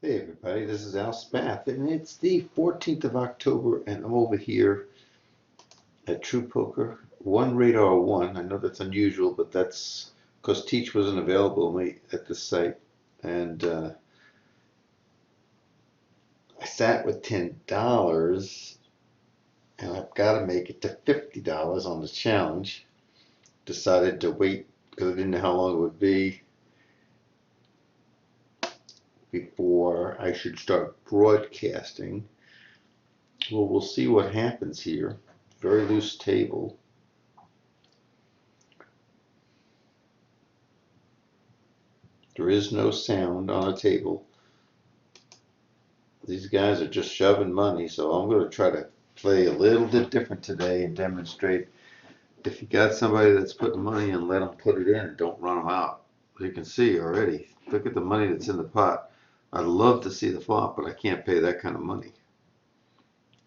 Hey everybody, this is Al Spath, and it's the 14th of October, and I'm over here at True Poker, one radar one. I know that's unusual, but that's because Teach wasn't available at the site, and I sat with $10, and I've got to make it to $50 on the challenge. Decided to wait because I didn't know how long it would be before I should start broadcasting. Well, we'll see what happens here. Very loose table. There is no sound on a table. These guys are just shoving money, so I'm going to try to play a little bit different today and demonstrate. If you got somebody that's putting money in, let them put it in and don't run them out. You can see already, look at the money that's in the pot. I'd love to see the flop, but I can't pay that kind of money.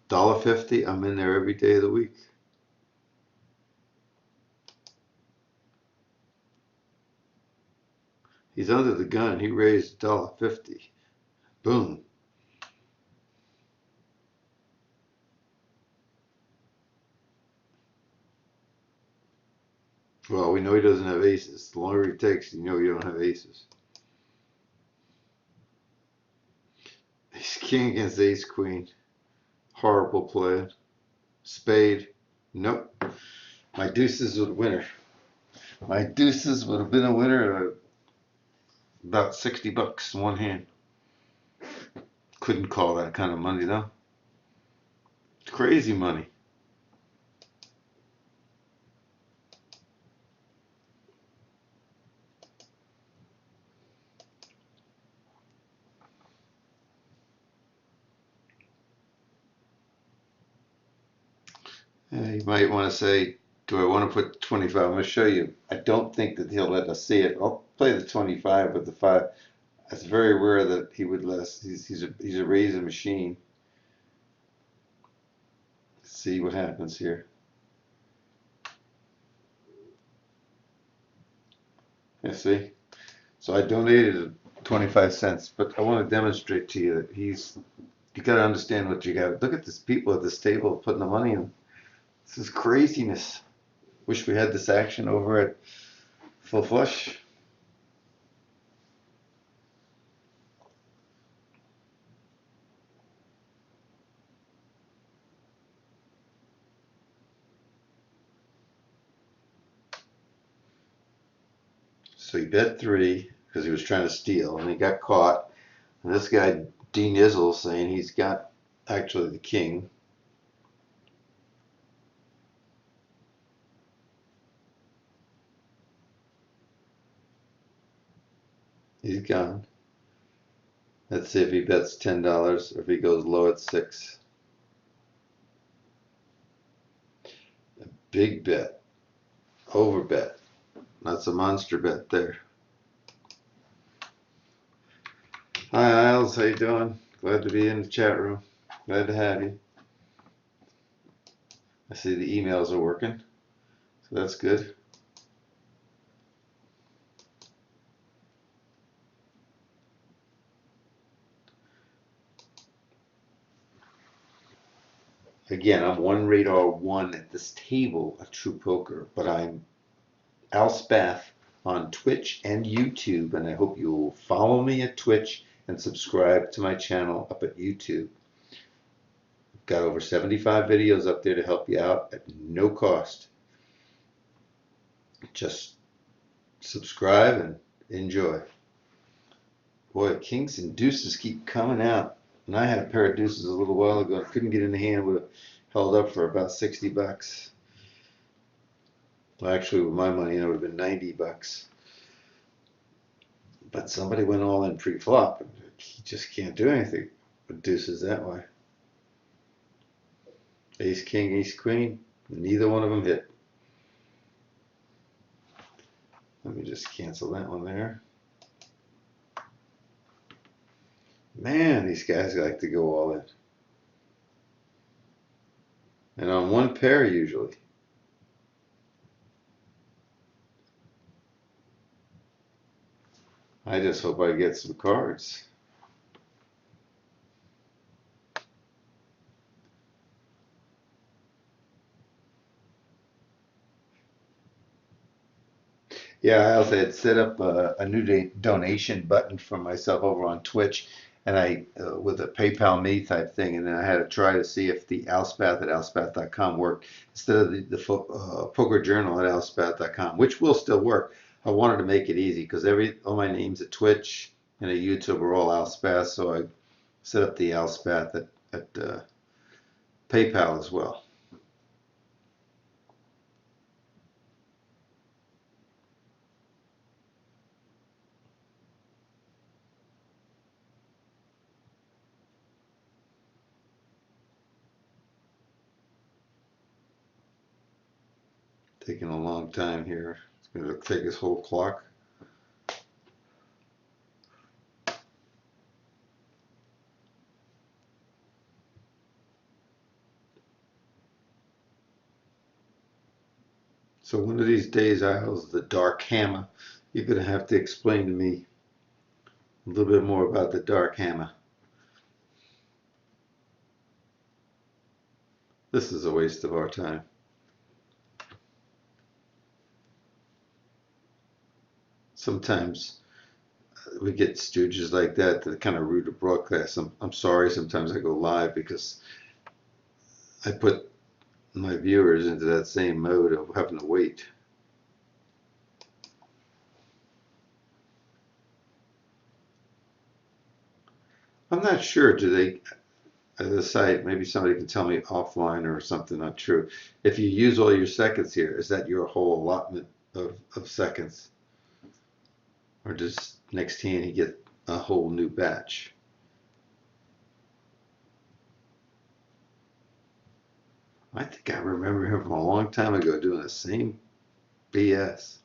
$1.50, I'm in there every day of the week. He's under the gun. He raised $1.50. Boom. Well, we know he doesn't have aces. The longer he takes, you know you don't have aces. He's king against ace queen. Horrible play. Spade. Nope. My deuces would winner. My deuces would have been a winner at about $60 in one hand. Couldn't call that kind of money though. It's crazy money. You might want to say, do I want to put 25? I'm going to show you. I don't think that he'll let us see it. I'll play the 25 with the 5. It's very rare that he would let us. He's a raising machine. Let's see what happens here. You see? So I donated 25 cents, but I want to demonstrate to you that you got to understand what you got. Look at these people at this table putting the money in. This is craziness. Wish we had this action over at Full Flush. So he bet 3 because he was trying to steal, and he got caught. And this guy, D Nizzle, saying he's got actually the king. He's gone. Let's see if he bets $10 or if he goes low at 6. A big bet. Over bet. That's a monster bet there. Hi Isles, how you doing? Glad to be in the chat room. Glad to have you. I see the emails are working, so that's good. Again, I'm one radar one at this table at True Poker, but I'm Al Spath on Twitch and YouTube, and I hope you'll follow me at Twitch and subscribe to my channel up at YouTube. I've got over 75 videos up there to help you out at no cost. Just subscribe and enjoy. Boy, kings and deuces keep coming out. And I had a pair of deuces a little while ago. I couldn't get in the hand. Would have held up for about $60. Well, actually, with my money, it would have been $90. But somebody went all in pre-flop, and he just can't do anything with deuces that way. Ace, king, ace, queen. Neither one of them hit. Let me just cancel that one there. Man, these guys like to go all in. And on one pair usually. I just hope I get some cards. Yeah, I also had set up a new donation button for myself over on Twitch, and I with a PayPal Me type thing, and then I had to try to see if the Alspath at alspath.com worked instead of the poker journal at alspath.com, which will still work. I wanted to make it easy because all my names at Twitch and at YouTube are all Alspath, so I set up the Alspath at PayPal as well. Taking a long time here. It's going to take his whole clock. So one of these days, Isles, the dark hammer, you're going to have to explain to me a little bit more about the dark hammer. This is a waste of our time. Sometimes we get stooges like that kind of rude to broadcast. I'm sorry, sometimes I go live because I put my viewers into that same mode of having to wait. I'm not sure, do they, at the site, maybe somebody can tell me offline or something not true. If you use all your seconds here, is that your whole allotment of seconds? Or does next hand he get a whole new batch? I think I remember him from a long time ago doing the same BS.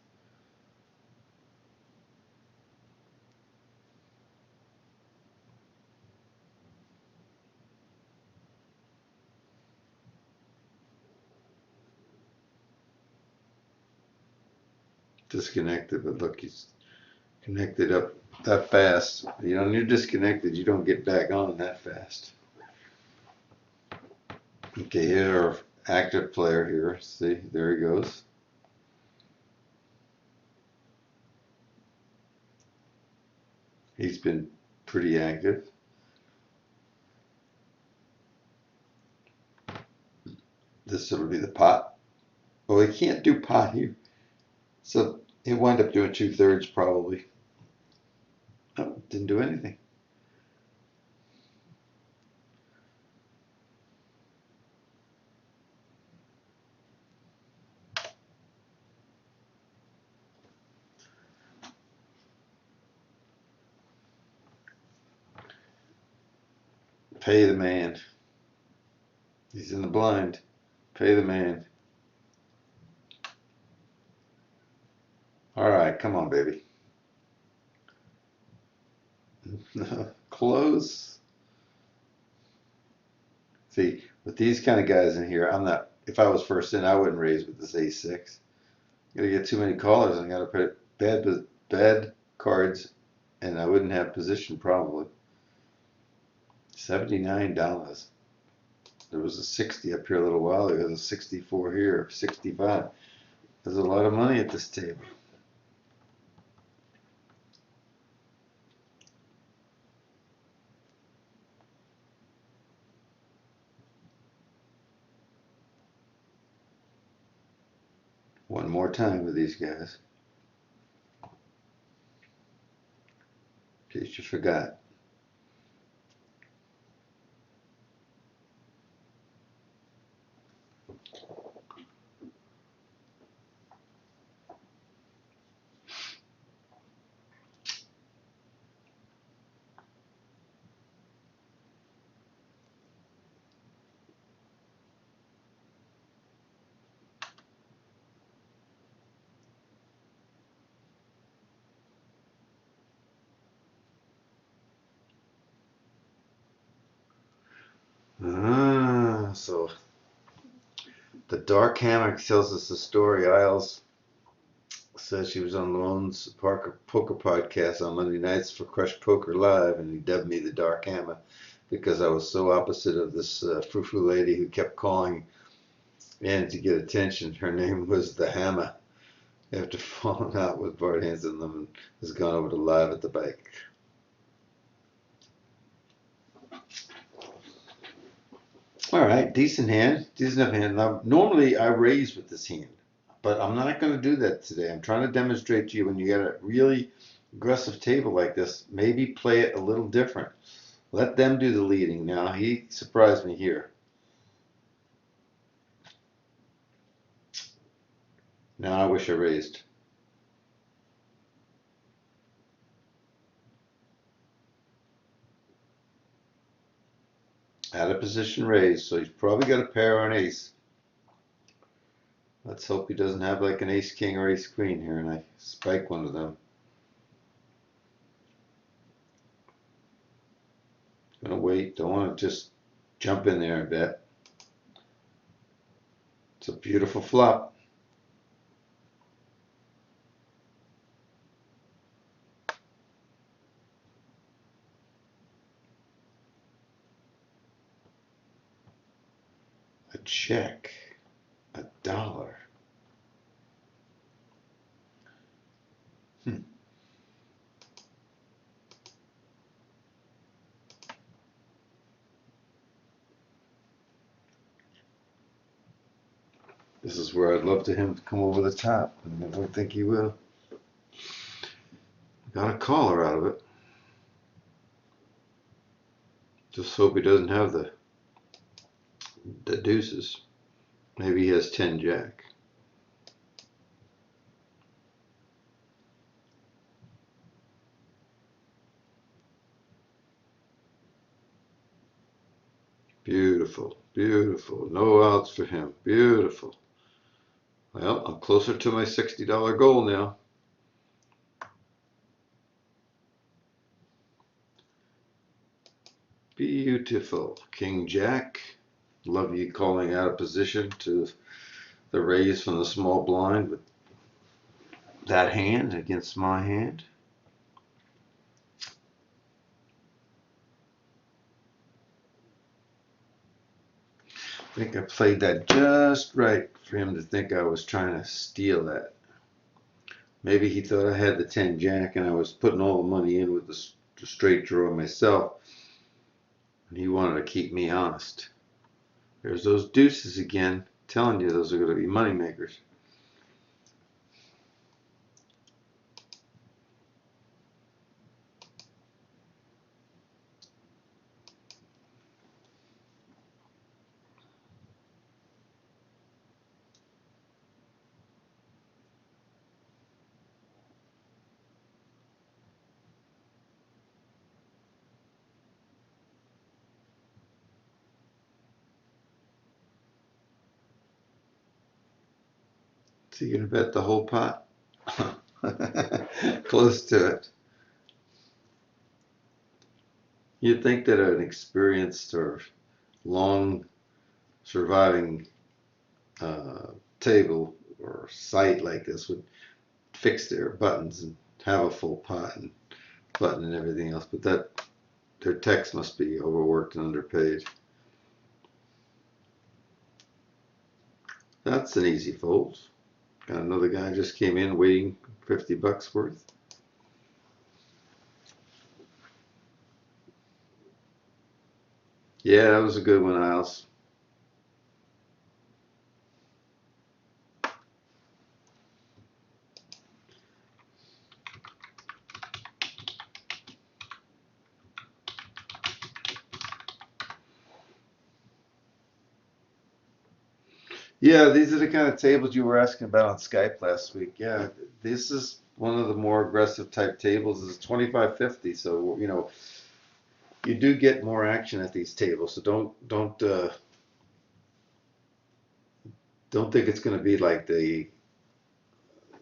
Disconnected, but look, he's connected up that fast. You know, when you're disconnected, you don't get back on that fast. Okay, here's our active player here. See, there he goes. He's been pretty active. This will be the pot. Well, he can't do pot here. So he'll wind up doing 2/3 probably. Oh, didn't do anything. Pay the man. He's in the blind. Pay the man. All right, come on, baby. Close. See, with these kind of guys in here, I'm not. If I was first in, I wouldn't raise with this ace-6. You're gonna get too many callers, and I gotta put bad cards, and I wouldn't have position probably. $79. There was a 60 up here a little while ago. There's a 64 here, 65. There's a lot of money at this table. One more time with these guys, in case you forgot. So the Dark Hammock tells us the story. Isles says she was on Lone's Poker podcast on Monday nights for Crush Poker Live, and he dubbed me the Dark Hammer because I was so opposite of this frou-frou lady who kept calling in to get attention. Her name was the Hammer. after falling out with Bart Hanson and has gone over to live at the bank. All right, decent hand, decent enough hand. Now, normally I raise with this hand, but I'm not going to do that today. I'm trying to demonstrate to you when you get a really aggressive table like this, maybe play it a little different. Let them do the leading. Now, he surprised me here. Now I wish I raised. Out of position raised, so he's probably got a pair or an ace. Let's hope he doesn't have like an ace king or ace queen here and I spike one of them. Gonna wait, don't want to just jump in there and bet. It's a beautiful flop. A check. $1. This is where I'd love to him to come over the top, and I don't think he will. Got a caller out of it. Just hope he doesn't have the deuces. Maybe he has 10 jack. Beautiful, beautiful. No outs for him. Beautiful. Well, I'm closer to my $60 goal now. Beautiful. King Jack. Love you calling out of position to the raise from the small blind with that hand against my hand. I think I played that just right for him to think I was trying to steal that. Maybe he thought I had the 10 jack and I was putting all the money in with the straight draw myself. And he wanted to keep me honest. There's those deuces again. I'm telling you, those are going to be money makers. Is he going to bet the whole pot? Close to it. You'd think that an experienced or long surviving table or site like this would fix their buttons and have a full pot and button and everything else, but that their techs must be overworked and underpaid. That's an easy fold. Got another guy just came in waiting $50 worth. Yeah, that was a good one, Isles. Yeah, these are the kind of tables you were asking about on Skype last week. Yeah, this is one of the more aggressive type tables. It's 25-50, so you know you do get more action at these tables. So don't think it's going to be like the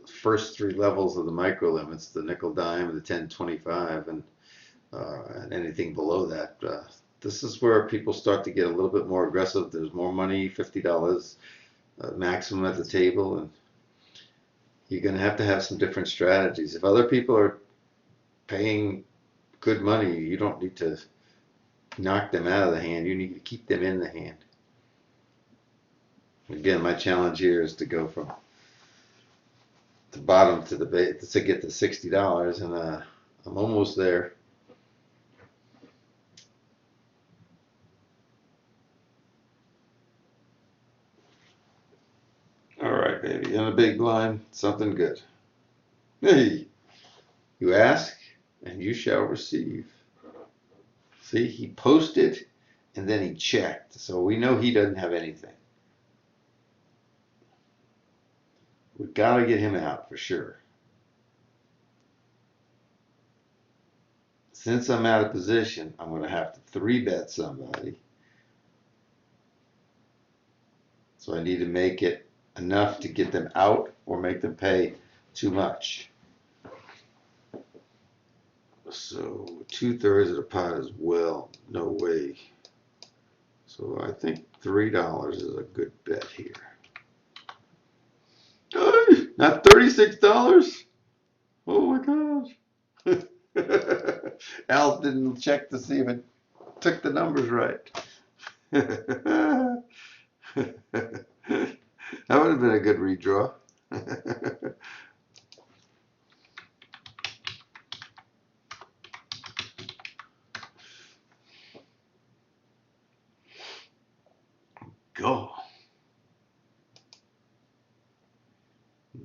first three levels of the micro limits, the nickel dime, the 10-25, and anything below that. This is where people start to get a little bit more aggressive. There's more money, $50 maximum at the table, and you're going to have some different strategies. If other people are paying good money, you don't need to knock them out of the hand. You need to keep them in the hand. Again, my challenge here is to go from the bottom to the base to get to $60, and I'm almost there. All right, baby, in a big blind, something good. Hey, you ask, and you shall receive. See, he posted, and then he checked, so we know he doesn't have anything. We gotta get him out for sure. Since I'm out of position, I'm gonna have to 3-bet somebody. So I need to make it enough to get them out or make them pay too much. So 2/3 of the pot as well. No way. So I think $3 is a good bet here. Not $36. Oh my gosh. Al didn't check to see if it took the numbers right. That would have been a good redraw. Go.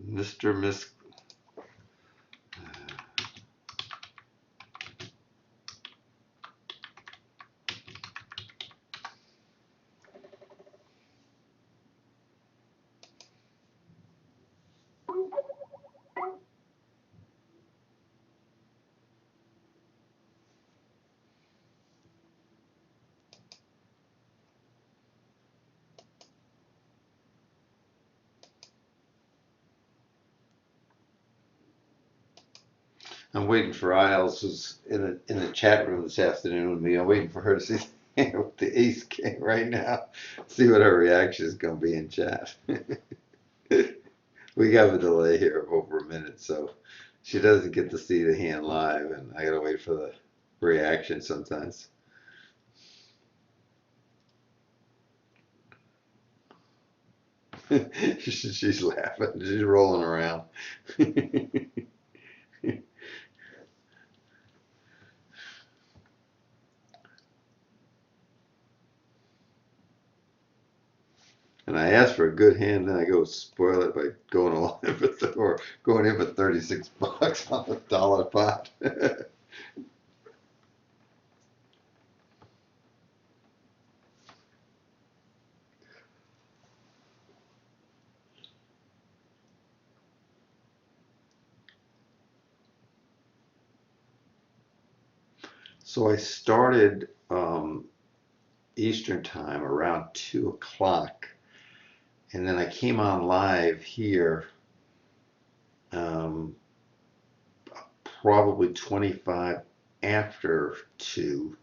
Mr. Miss. I'm waiting for Isles, who's in the chat room this afternoon with me. I'm waiting for her to see what the ace king right now. See what her reaction is going to be in chat. We have a delay here of over a minute, so she doesn't get to see the hand live, and I gotta wait for the reaction sometimes. She's laughing. She's rolling around. And I asked for a good hand, then I go spoil it by going all in for or going in for $36 on a dollar pot. So I started Eastern time around 2 o'clock, and then I came on live here um, probably 25 after 2,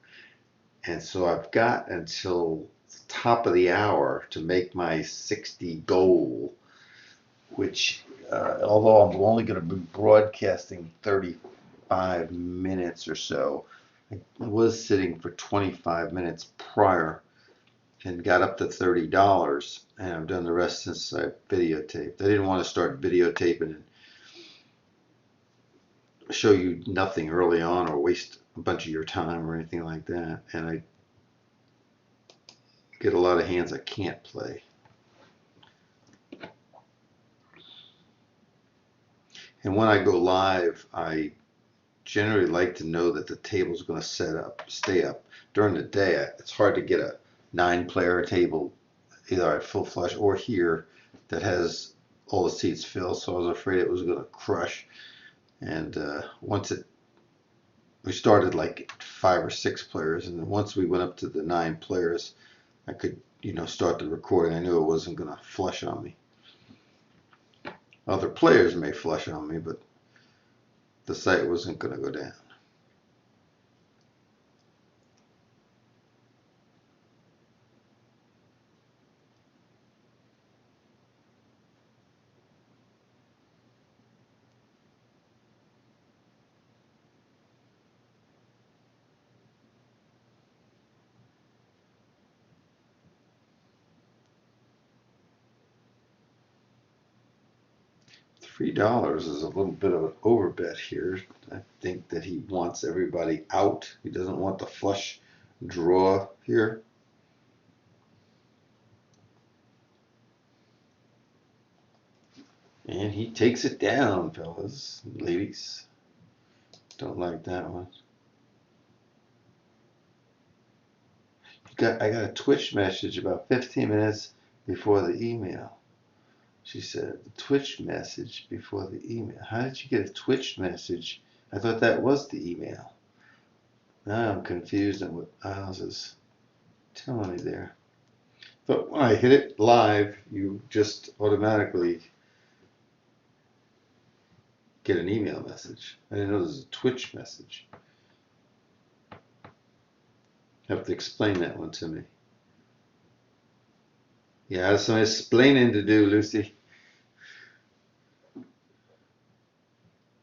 and so I've got until the top of the hour to make my 60 goal, which although I'm only going to be broadcasting 35 minutes or so, I was sitting for 25 minutes prior and got up to $30, and I've done the rest since I videotaped. I didn't want to start videotaping and show you nothing early on or waste a bunch of your time or anything like that, and I get a lot of hands I can't play. And when I go live, I generally like to know that the table's going to stay up. During the day, it's hard to get a 9-player table, either at full flush or here, that has all the seats filled, so I was afraid it was going to crush. And we started like 5 or 6 players, and then once we went up to the 9 players, I could, start the recording. I knew it wasn't going to flush on me. Other players may flush on me, but the site wasn't going to go down. $3 is a little bit of an overbet here. I think that he wants everybody out. He doesn't want the flush draw here. And he takes it down, fellas, ladies. Don't like that one. I got a Twitch message about 15 minutes before the email. She said, the Twitch message before the email. How did you get a Twitch message? I thought that was the email. Now I'm confused on what Isles is telling me there. But when I hit it live, you just automatically get an email message. I didn't know there was a Twitch message. You have to explain that one to me. Yeah, there's some explaining to do, Lucy.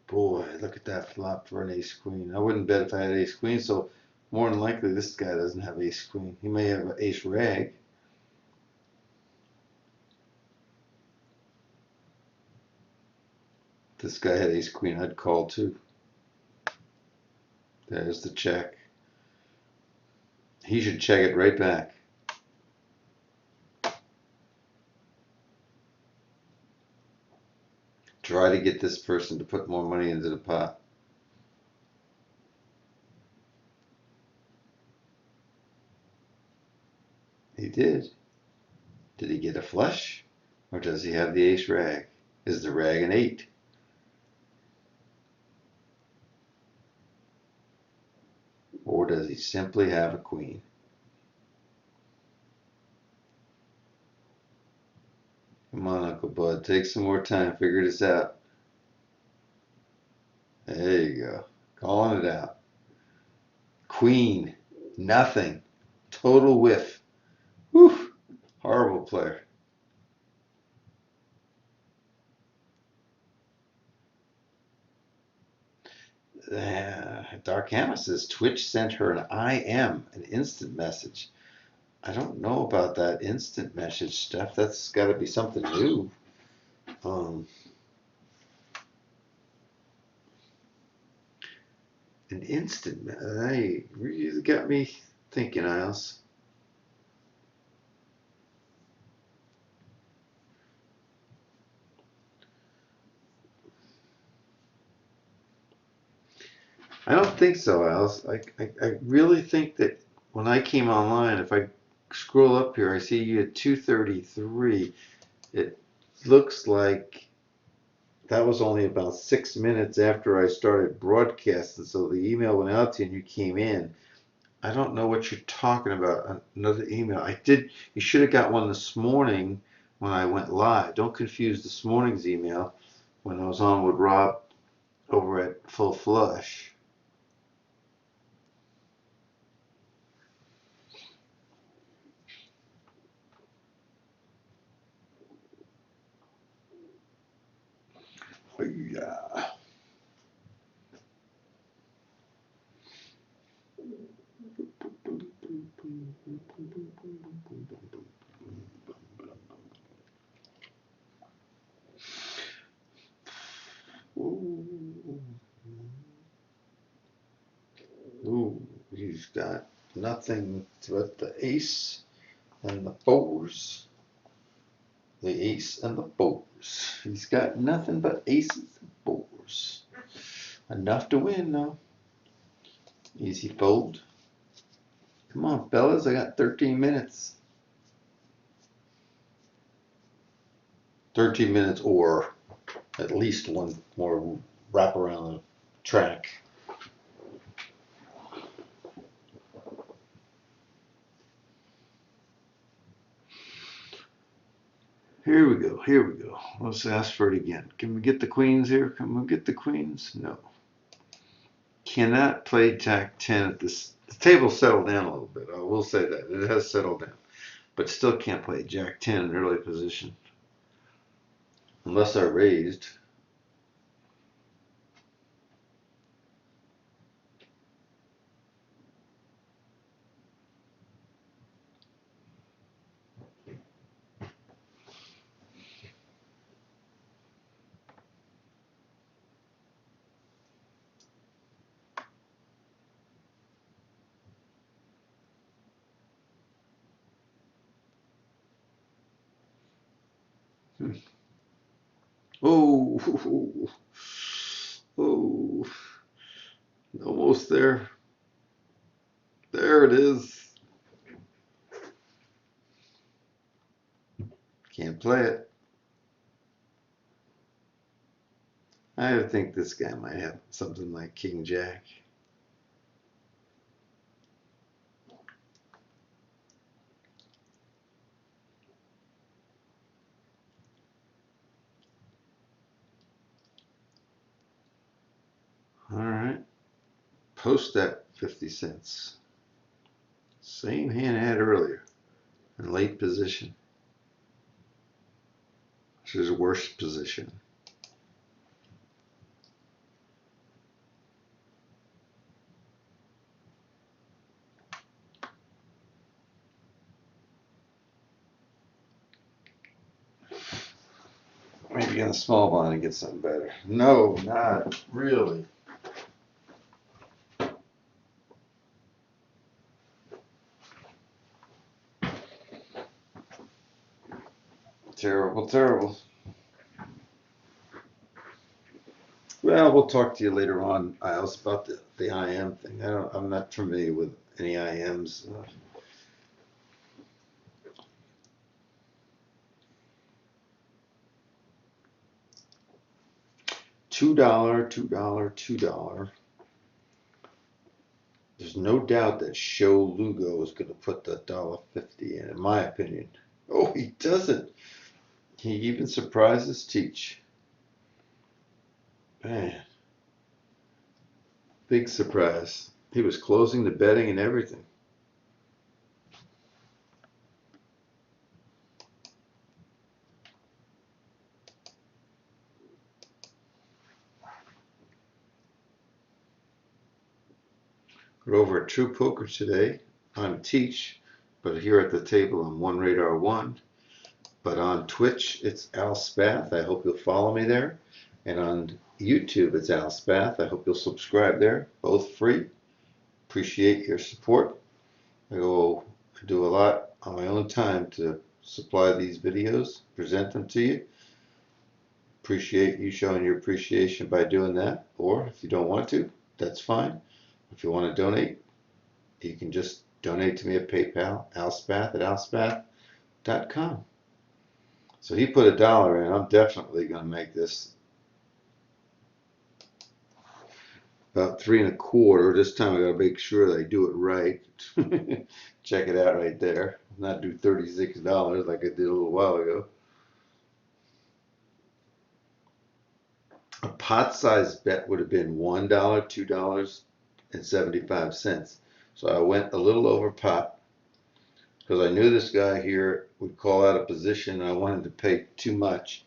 Boy, look at that flop for an ace queen. I wouldn't bet if I had ace queen, so more than likely this guy doesn't have ace queen. He may have ace rag. If this guy had ace queen, I'd call too. There's the check. He should check it right back. Try to get this person to put more money into the pot. He did. Did he get a flush? Or does he have the ace rag? Is the rag an 8? Or does he simply have a queen? Come on, Uncle Bud. Take some more time. Figure this out. There you go. Calling it out. Queen. Nothing. Total whiff. Whew. Horrible player. Dark Hammer says Twitch sent her an IM, an instant message. I don't know about that instant message stuff. That's got to be something new. An instant. Hey, you got me thinking, Isles. I don't think so, Alice. I really think that when I came online, if I scroll up here, I see you at 2:33. It looks like that was only about 6 minutes after I started broadcasting, so the email went out to you and you came in. I don't know what you're talking about. Another email. You should have got one this morning when I went live. Don't confuse this morning's email when I was on with Rob over at Full Flush. Yeah. Ooh, he's got nothing but the ace and the fours. The ace and the fours. He's got nothing but aces and fours. Enough to win, though. Easy fold. Come on, fellas. I got 13 minutes. 13 minutes or at least one more wrap around the track. Here we go. Here we go. Let's ask for it again. Can we get the queens here? Can we get the queens? No. Cannot play Jack 10 at this. The table settled down a little bit. I will say that. It has settled down. But still can't play Jack 10 in early position. Unless I raised. Oh, oh, almost there. There it is. Can't play it. I think this guy might have something like King Jack. All right. Post that 50 cents. Same hand I had earlier in late position. This is worst position. Maybe on a small blind and get something better. No, not really. Terrible, terrible. Well, we'll talk to you later on, Isles, about the IM thing. I'm not familiar with any IMs. $2, $2, $2. There's no doubt that Show Lugo is going to put the $1.50 in my opinion. Oh, he doesn't. He even surprises Teach. Man, big surprise. He was closing the betting and everything. We're over at True Poker today. I'm Teach, but here at the table I'm One Radar One. But on Twitch, it's Al Spath. I hope you'll follow me there. And on YouTube, it's Al Spath. I hope you'll subscribe there. Both free. Appreciate your support. I do a lot on my own time to supply these videos, present them to you. Appreciate you showing your appreciation by doing that. Or if you don't want to, that's fine. If you want to donate, you can just donate to me at PayPal, alspath@alspath.com. So he put $1 in. I'm definitely going to make this about 3.25. This time I got to make sure that I do it right. Check it out right there. Not do $36 like I did a little while ago. A pot size bet would have been $1, $2.75. So I went a little over pot because I knew this guy here would call out a position and I wanted to pay too much.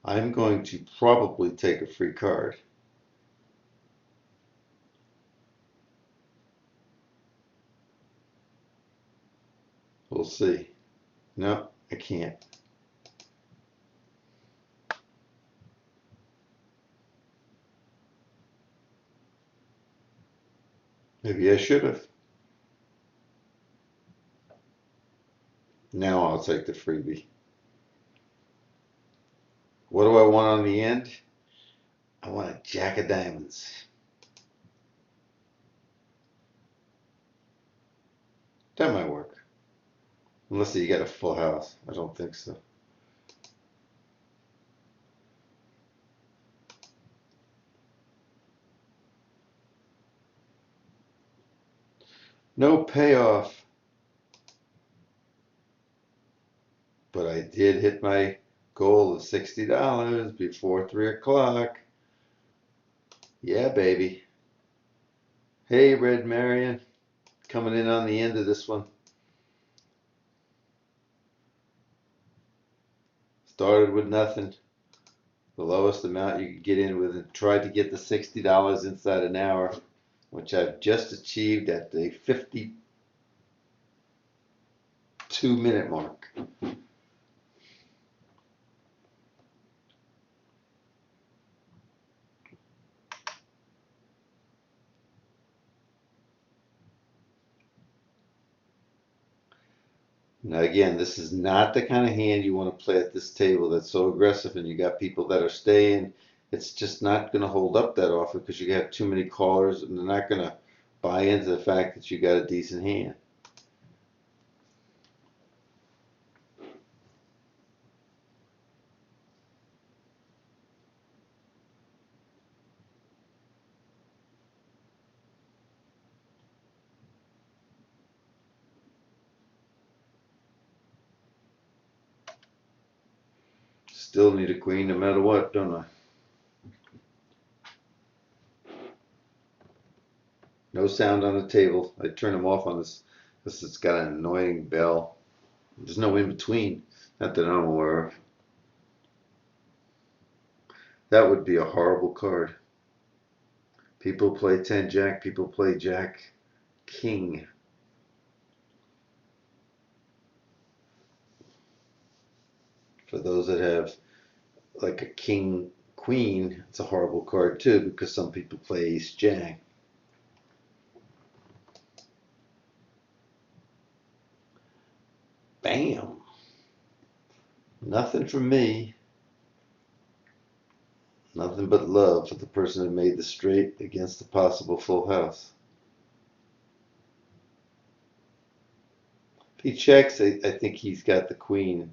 I'm going to probably take a free card. We'll see. No, I can't. Maybe I should have. Now I'll take the freebie. What do I want on the end? I want a jack of diamonds. That might work. Unless you get a full house. I don't think so. No payoff. But I did hit my goal of $60 before 3 o'clock. Yeah, baby. Hey, Red Marion. Coming in on the end of this one. Started with nothing. The lowest amount you could get in with and tried to get the $60 inside an hour, which I've just achieved at the 52-minute mark. Now again, this is not the kind of hand you want to play at this table that's so aggressive and you got people that are staying. It's just not going to hold up that often because you have too many callers and they're not going to buy into the fact that you got a decent hand. Still need a queen no matter what, don't I? No sound on the table. I turn them off on this because it's got an annoying bell. There's no in between. Not that I'm aware of. That would be a horrible card. People play 10 Jack, people play Jack King. For those that have like a King Queen, it's a horrible card too because some people play Ace Jack. Bam! Nothing from me. Nothing but love for the person who made the straight against the possible full house. If he checks, I think he's got the queen.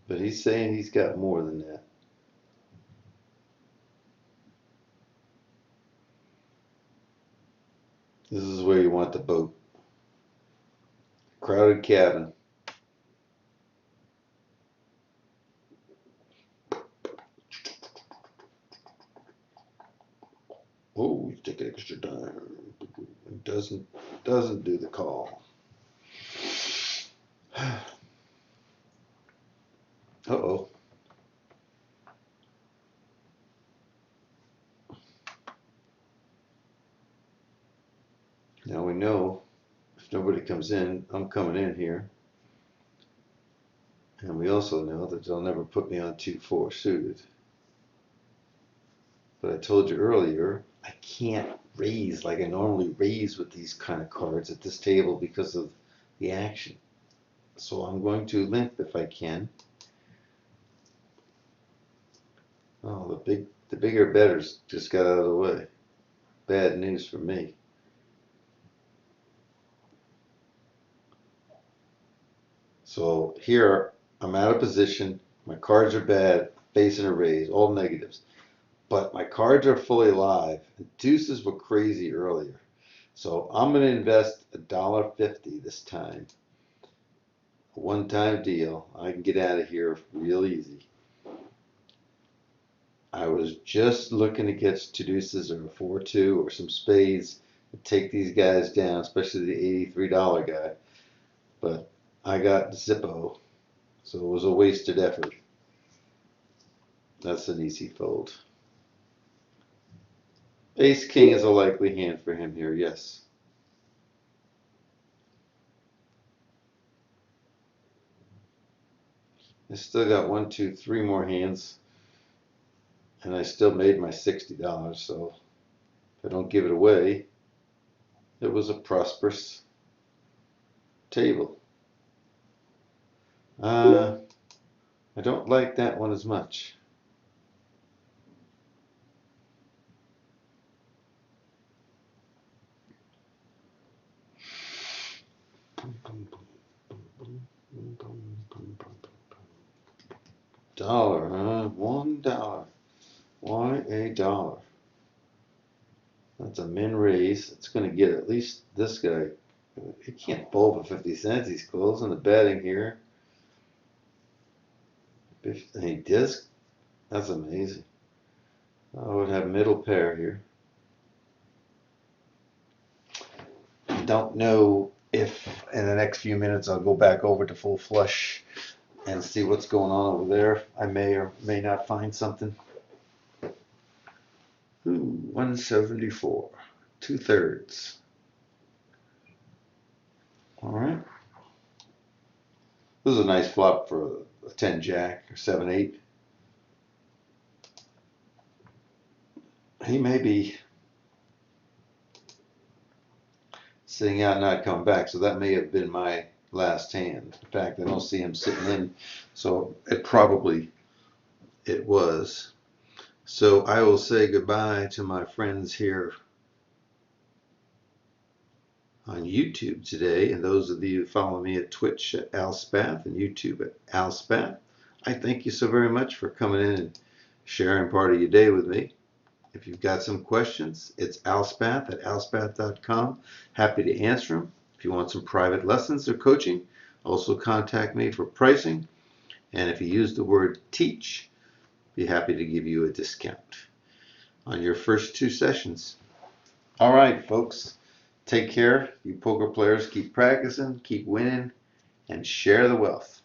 But he's saying he's got more than that. This is where you want the boat. Crowded cabin. Oh, he's taking extra time. Doesn't do the call. Uh-oh. Now we know if nobody comes in, I'm coming in here. And we also know that they'll never put me on 2-4 suited. But I told you earlier, I can't raise like I normally raise with these kind of cards at this table because of the action. So I'm going to limp if I can. Oh, the bigger betters just got out of the way. Bad news for me. So here I'm out of position. My cards are bad, facing a raise, all negatives. But my cards are fully live. Deuces were crazy earlier. So I'm going to invest $1.50 this time. A one-time deal. I can get out of here real easy. I was just looking to get two deuces or a 4-2 or some spades to take these guys down, especially the $83 guy. But I got Zippo, so it was a wasted effort. That's an easy fold. Ace King is a likely hand for him here, yes. I still got 1, 2, 3 more hands, and I still made my $60. So if I don't give it away, it was a prosperous table. I don't like that one as much. Dollar, huh? $1. Why a dollar? That's a min raise. It's going to get at least this guy. He can't fold for 50 cents. He's closing the betting here. And he does. That's amazing. I would have middle pair here. Don't know if in the next few minutes I'll go back over to full flush and see what's going on over there. I may or may not find something. Ooh, 174, 2/3. All right. This is a nice flop for a 10 jack or 7-8. He may be sitting out, not coming back, so that may have been my last hand. In fact, I don't see him sitting in, so it was. So I will say goodbye to my friends here on YouTube today, and those of you who follow me at Twitch at Al Spath and YouTube at Al Spath. I thank you so very much for coming in and sharing part of your day with me. If you've got some questions, it's alspath at alspath.com. Happy to answer them. If you want some private lessons or coaching, also contact me for pricing. And if you use the word teach, be happy to give you a discount on your first 2 sessions. All right, folks. Take care. You poker players, keep practicing, keep winning, and share the wealth.